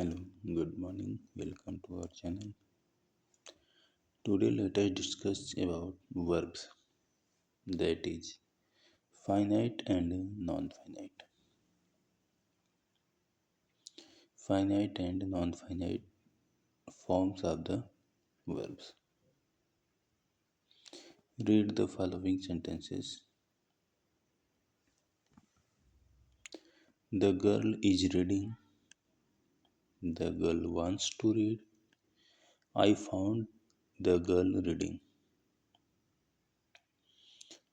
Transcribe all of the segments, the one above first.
Hello, good morning. Welcome to our channel. Today let us discuss about verbs, that is finite and non-finite. Finite and non-finite forms of the verbs. Read the following sentences. The girl is reading. The girl wants to read. I found the girl reading.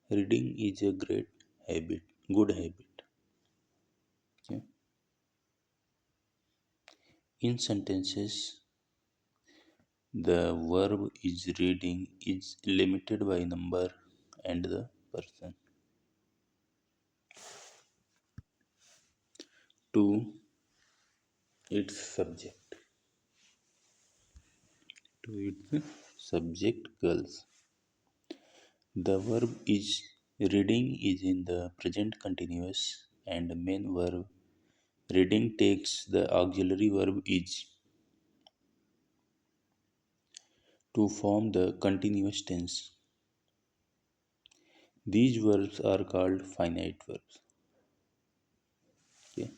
Reading is a great habit, good habit. Okay. In sentences, the verb is reading is limited by number and the person. To its subject. To its subject girls. The verb is reading is in the present continuous and main verb reading takes the auxiliary verb is to form the continuous tense. These verbs are called finite verbs. Okay.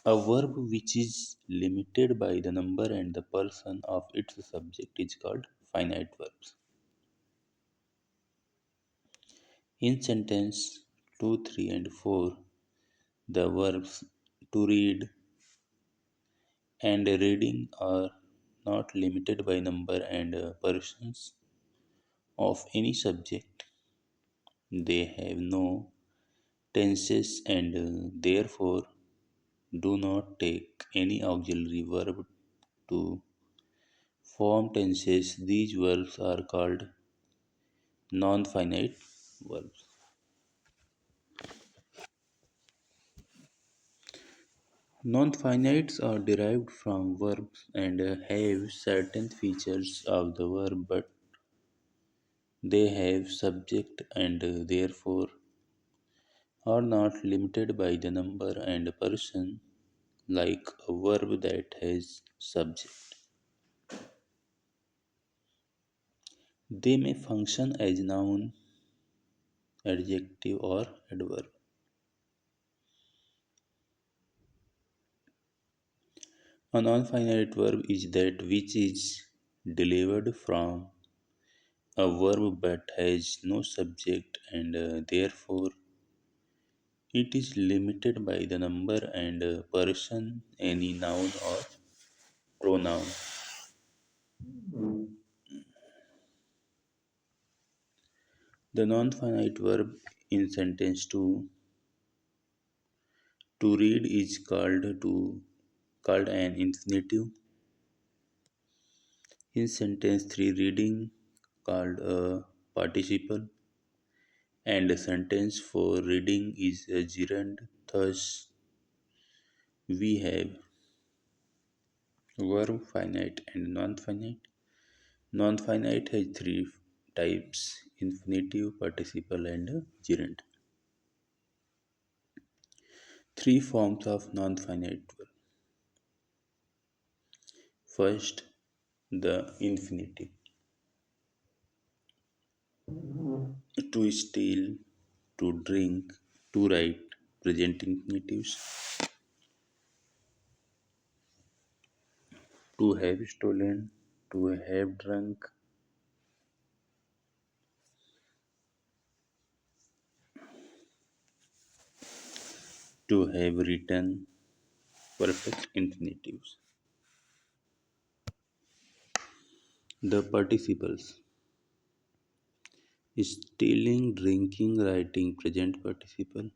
A verb which is limited by the number and the person of its subject is called finite verbs. In sentence 2, 3, and 4, the verbs to read and reading are not limited by number and persons of any subject. They have no tenses and therefore do not take any auxiliary verb to form tenses. These verbs are called non-finite verbs. Non-finites are derived from verbs and have certain features of the verb, but they have subject and therefore are not limited by the number and person like a verb that has subject. They may function as noun, adjective, or adverb. A non-finite verb is that which is derived from a verb but has no subject and therefore it is limited by the number and person, any noun or pronoun. The non-finite verb in sentence 2 to read is called an infinitive. In sentence 3 reading called a participle and sentence 4 reading is a gerund. Thus we have verb finite and non-finite. Non-finite has three types: infinitive, participle, and gerund. Three forms of non-finite verb. First, the infinitive. To steal, to drink, to write, present infinitives. To have stolen, to have drunk, to have written, perfect infinitives. The participles. Stealing, drinking, writing, present participle.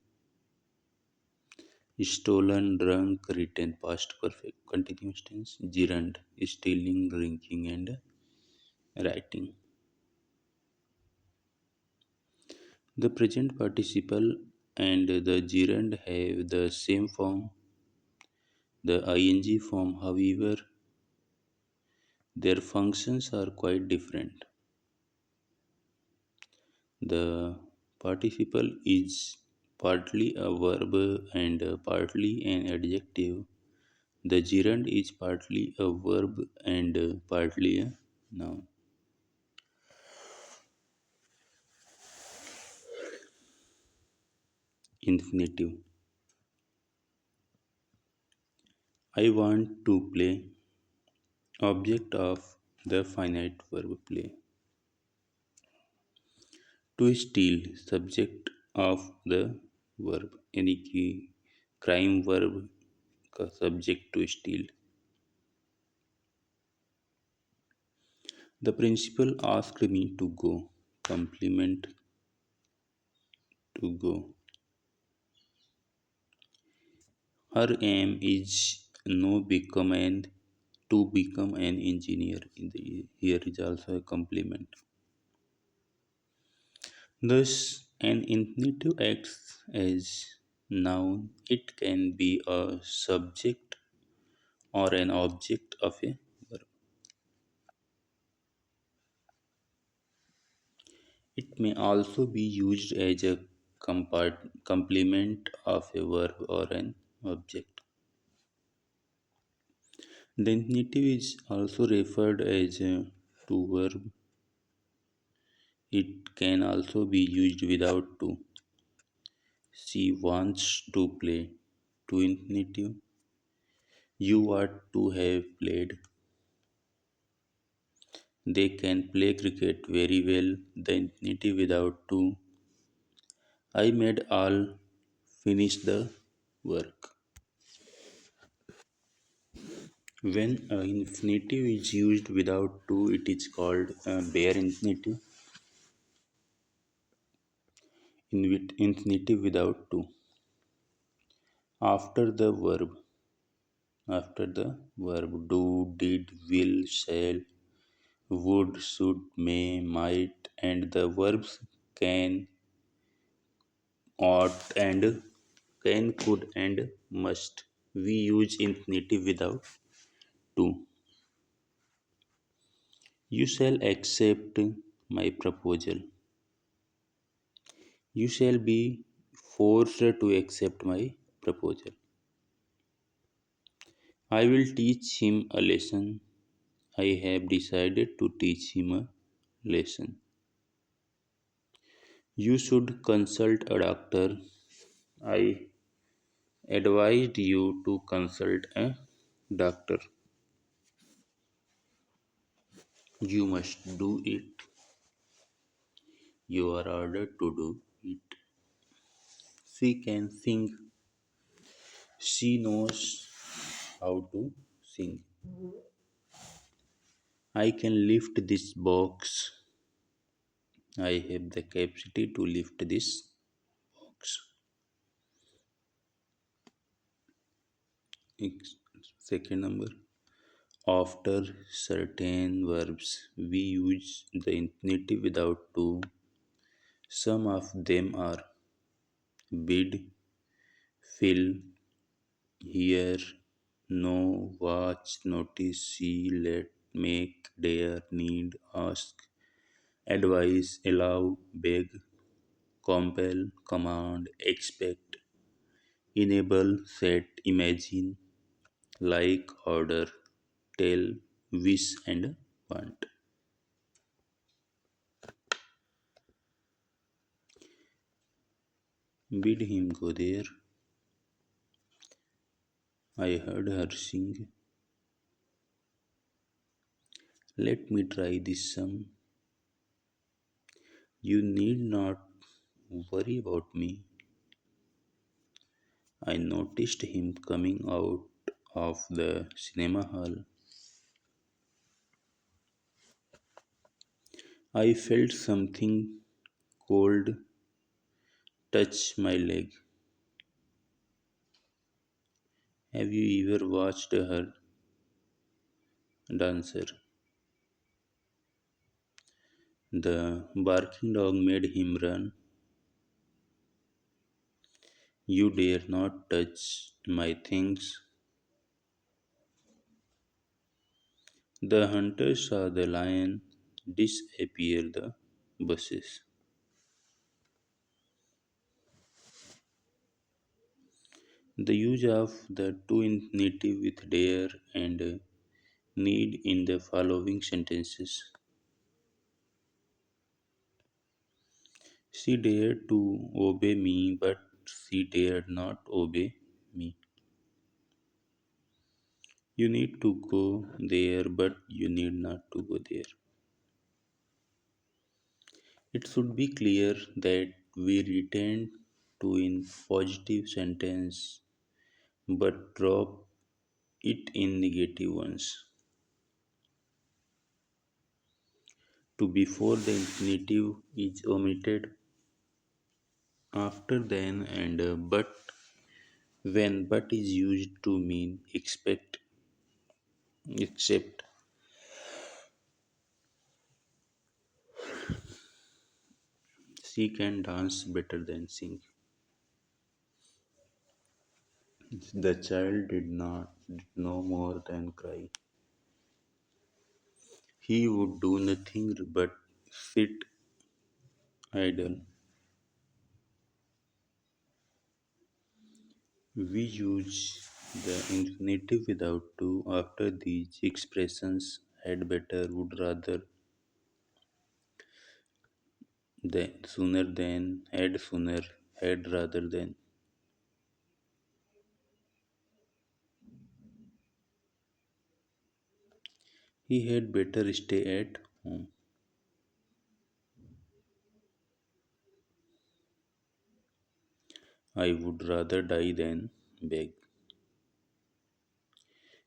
Stolen, drunk, written, past perfect, continuous tense. Gerund, stealing, drinking, and writing. The present participle and the gerund have the same form. The ing form, however, their functions are quite different. The participle is partly a verb and partly an adjective. The gerund is partly a verb and partly a noun. Infinitive. I want to play. Object of the finite verb play. To steal. Subject of the verb. यानी कि crime verb का subject to steal. The principal asked me to go. Complement to go. Her aim is no become an to become an engineer. Here is also a compliment. Thus, an infinitive acts as noun. It can be a subject or an object of a verb. It may also be used as a complement of a verb or an object. The infinitive is also referred as a to verb. It can also be used without to. She wants to play. To infinitive. You ought to have played. They can play cricket very well. The infinitive without to. I made all finish the work. When an infinitive is used without to, it is called a bare infinitive. Infinitive without to. After the verb. After the verb. Do, did, will, shall, would, should, may, might, and the verbs can, ought, and can, could, and must. We use infinitive without to. You shall accept my proposal. You shall be forced to accept my proposal. I will teach him a lesson. I have decided to teach him a lesson. You should consult a doctor. I advised you to consult a doctor. You must do it. You are ordered to do it. She can sing. She knows how to sing. I can lift this box. I have the capacity to lift this box. Second number. After certain verbs, we use the infinitive without to. Some of them are bid, fill, hear, know, watch, notice, see, let, make, dare, need, ask, advise, allow, beg, compel, command, expect, enable, set, imagine, like, order, tell, wish, and want. Bid him go there. I heard her sing. Let me try this some. You need not worry about me. I noticed him coming out of the cinema hall. I felt something cold touch my leg. Have you ever watched her dancer? The barking dog made him run. You dare not touch my things. The hunter saw the lion disappear the bushes. The use of the to infinitive with dare and need in the following sentences. She dared to obey me, but she dared not obey me. You need to go there, but you need not to go there. It should be clear that we return to in positive sentence but drop it in negative ones. To before the infinitive is omitted after then and but when but is used to mean expect except she can dance better than sing. The child did no more than cry. He would do nothing but sit idle. We use the infinitive without to after these expressions had better, would rather, than, sooner than, had sooner, had rather than. He had better stay at home. I would rather die than beg.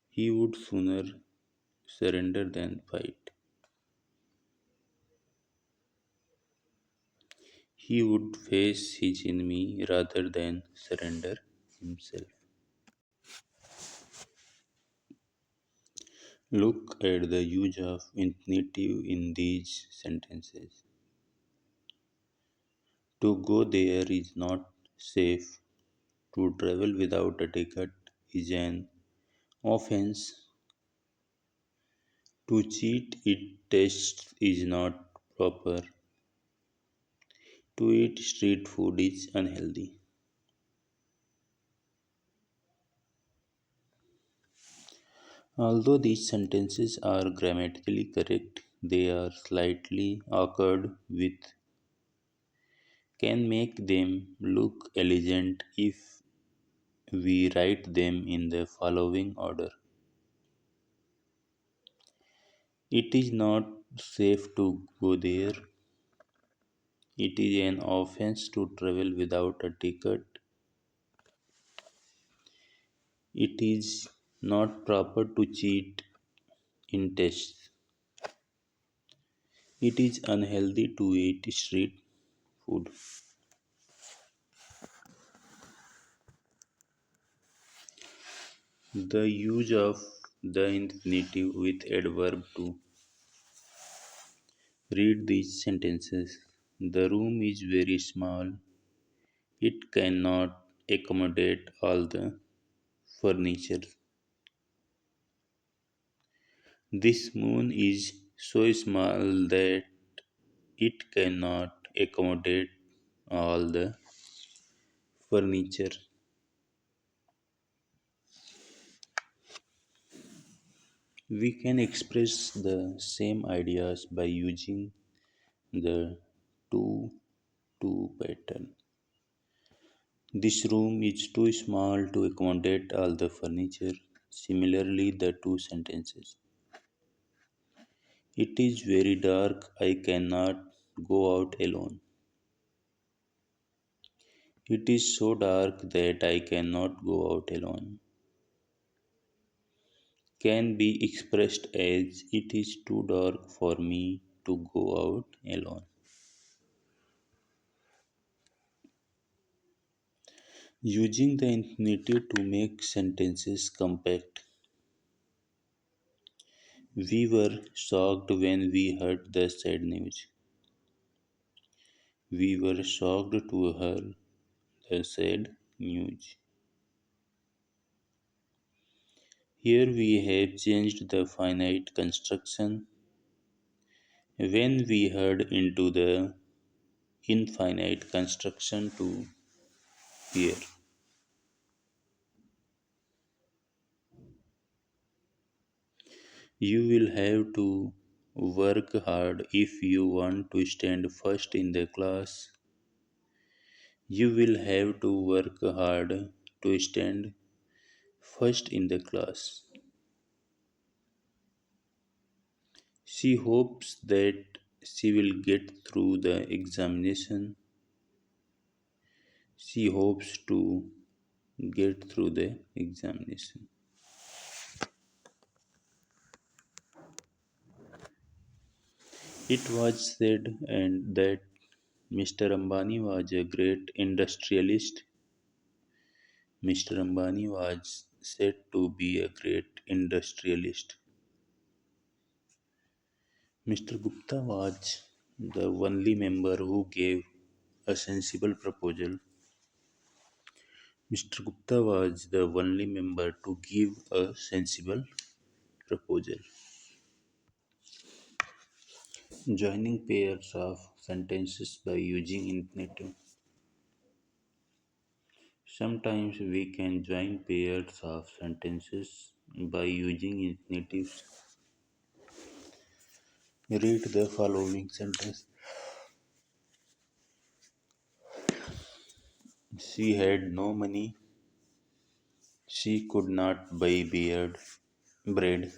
He would sooner surrender than fight. He would face his enemy rather than surrender himself. Look at the use of infinitive in these sentences. To go there is not safe. To travel without a ticket is an offense. To cheat it tests is not proper. To eat street food is unhealthy. Although these sentences are grammatically correct, they are slightly awkward with can make them look elegant if we write them in the following order. It is not safe to go there. It is an offense to travel without a ticket. It is not proper to cheat in tests. It is unhealthy to eat street food. The use of the infinitive with adverb to read these sentences. The room is very small. It cannot accommodate all the furniture. This moon is so small that it cannot accommodate all the furniture. We can express the same ideas by using the to pattern. This room is too small to accommodate all the furniture. Similarly, the two sentences. It is very dark, I cannot go out alone. It is so dark that I cannot go out alone. Can be expressed as it is too dark for me to go out alone. Using the infinitive to make sentences compact. We were shocked when we heard the sad news. We were shocked to hear the sad news. Here we have changed the finite construction when we heard into the infinite construction to hear. You will have to work hard if you want to stand first in the class. You will have to work hard to stand first in the class. She hopes that she will get through the examination. She hopes to get through the examination. It was said and that Mr. Ambani was a great industrialist. Mr. Ambani was said to be a great industrialist. Mr. Gupta was the only member who gave a sensible proposal. Mr. Gupta was the only member to give a sensible proposal. Joining pairs of sentences by using infinitive. Sometimes we can join pairs of sentences by using infinitives. Read the following sentence. She had no money. She could not buy bread.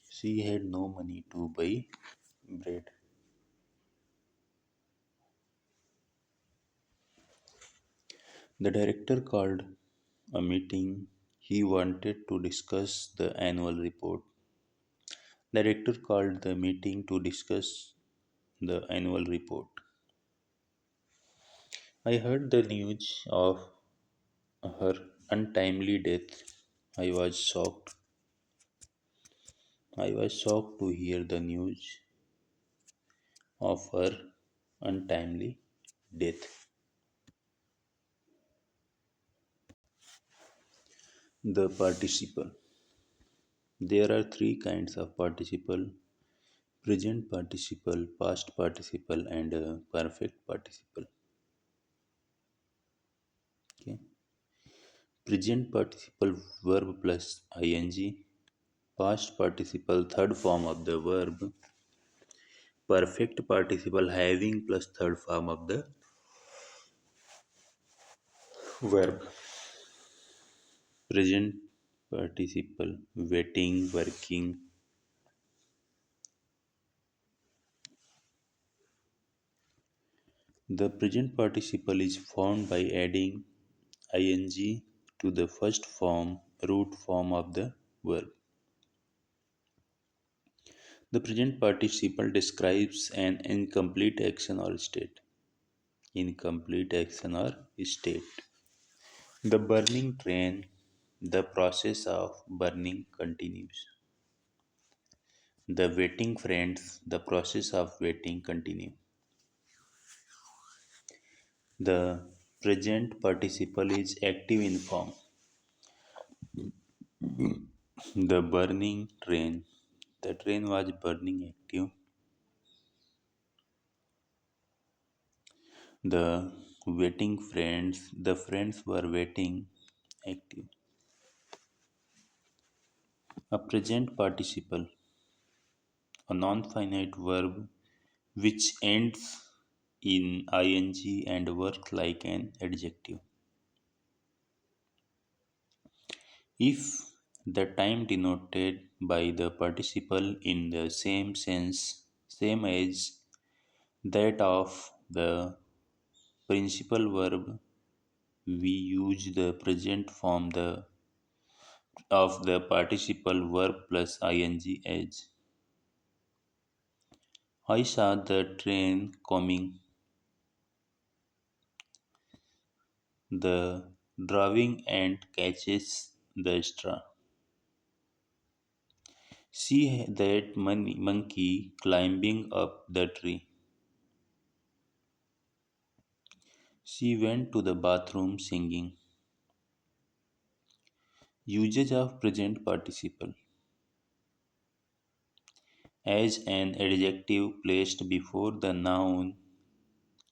She had no money to buy bread. The director called a meeting. He wanted to discuss the annual report. The director called the meeting to discuss the annual report. I heard the news of her untimely death. I was shocked. I was shocked to hear the news of her untimely death. The participle. There are three kinds of participle: present participle, past participle, and perfect participle. Okay. Present participle verb plus ing, past participle third form of the verb, perfect participle having plus third form of the verb. Present participle waiting, working. The present participle is formed by adding ing to the first form root form of the verb. The present participle describes an incomplete action or state. Incomplete action or state. The burning train, the process of burning continues. The waiting friends, the process of waiting continue. The present participle is active in form. The burning train, the train was burning active. The waiting friends, the friends were waiting active. A present participle, a non-finite verb which ends in ing and works like an adjective. If the time denoted by the participle in the same sense, same as that of the principal verb, we use the present form of the participle verb plus ing as. I saw the train coming. The driving ant catches the straw. See that monkey climbing up the tree. She went to the bathroom singing. Usage of present participle. As an adjective placed before the noun,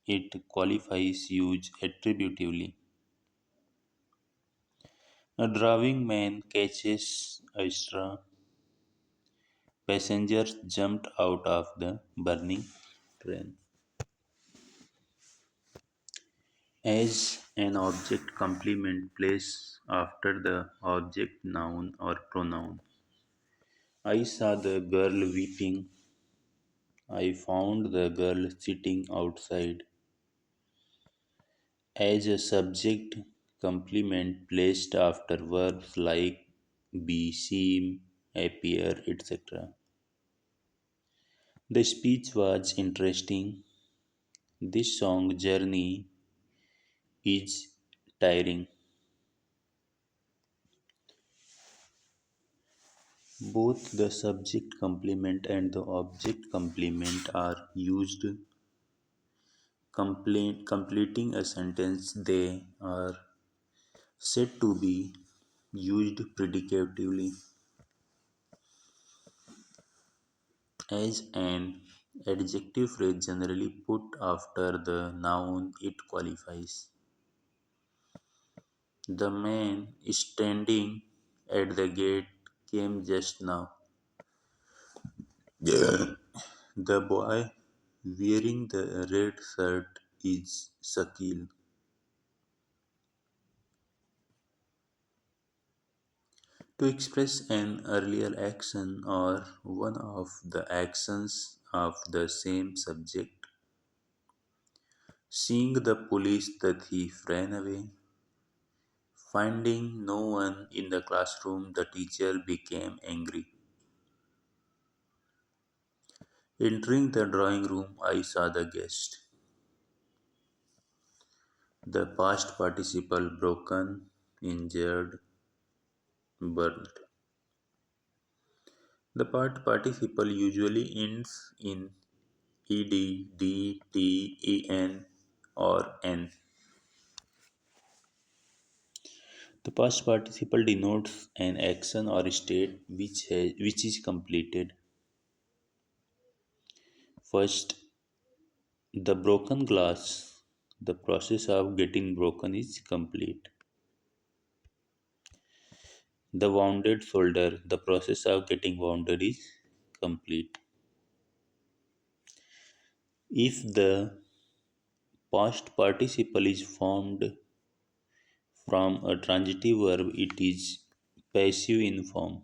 it qualifies use attributively. A driving man catches a straw. Passengers jumped out of the burning train. As an object complement placed after the object noun or pronoun. I saw the girl weeping. I found the girl sitting outside. As a subject complement placed after verbs like be, seem, appear, etc. The speech was interesting. This song journey is tiring. Both the subject complement and the object complement are used completing a sentence. They are said to be used predicatively. As an adjective phrase generally put after the noun, it qualifies. The man standing at the gate came just now. The boy wearing the red shirt is Shakil. To express an earlier action or one of the actions of the same subject. Seeing the police, the thief ran away. Finding no one in the classroom, the teacher became angry. Entering the drawing room, I saw the guest. The past participle broken, injured, burned. The past participle usually ends in ed, d, t, en, or n. The past participle denotes an action or state which is completed. First, the broken glass. The process of getting broken is complete. The wounded shoulder. The process of getting wounded is complete. If the past participle is formed from a transitive verb, it is passive in form.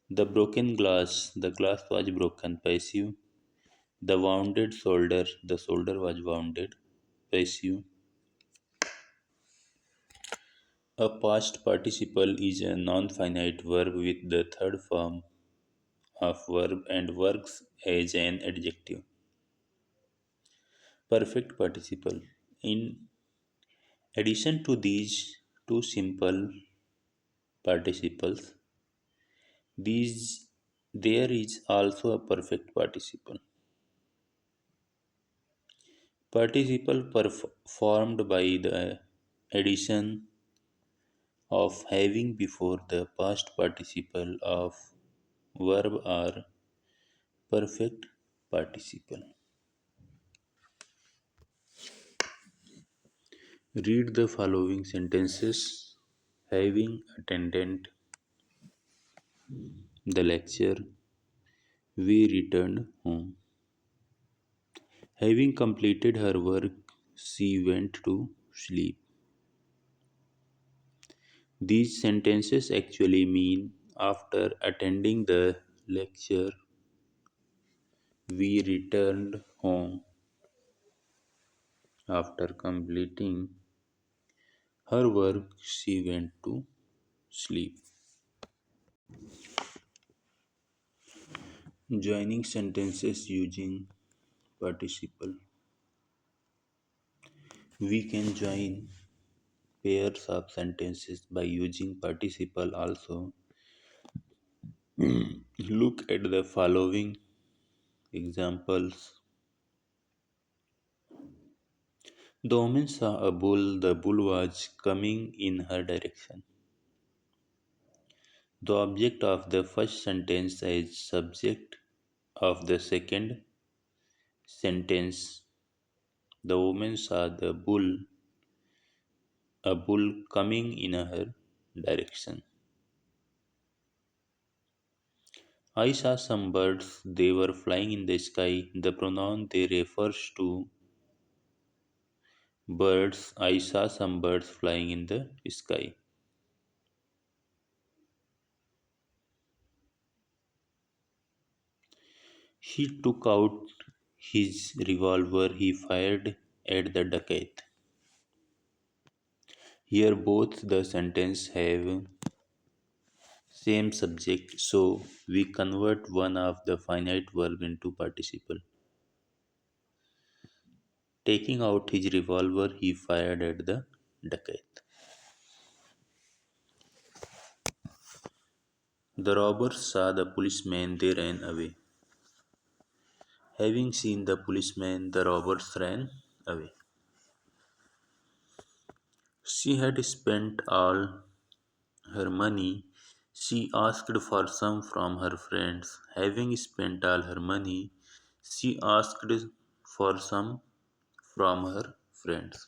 The broken glass. The glass was broken, passive. The wounded shoulder. The shoulder was wounded, passive. A past participle is a non-finite verb with the third form of verb and works as an adjective. Perfect participle. In addition to these two simple participles, these there is also a perfect participle. Participle formed by the addition of having before the past participle of verb are perfect participle. Read the following sentences. Having attended the lecture, we returned home. Having completed her work, she went to sleep. These sentences actually mean after attending the lecture, we returned home. After completing her work, she went to sleep. Joining sentences using participle. We can join pairs of sentences by using participle also. Look at the following examples. The woman saw a bull. The bull was coming in her direction. The object of the first sentence is subject of the second sentence. The woman saw the bull a bull coming in her direction. I saw some birds, they were flying in the sky. The pronoun they refers to birds. I saw some birds flying in the sky. He took out his revolver, he fired at the dacoit. Here both the sentence have same subject, so we convert one of the finite verb into participle. Taking out his revolver, he fired at the dacoit. The robbers saw the policeman, they ran away. Having seen the policeman, the robbers ran away. She had spent all her money. She asked for some from her friends. Having spent all her money, she asked for some from her friends.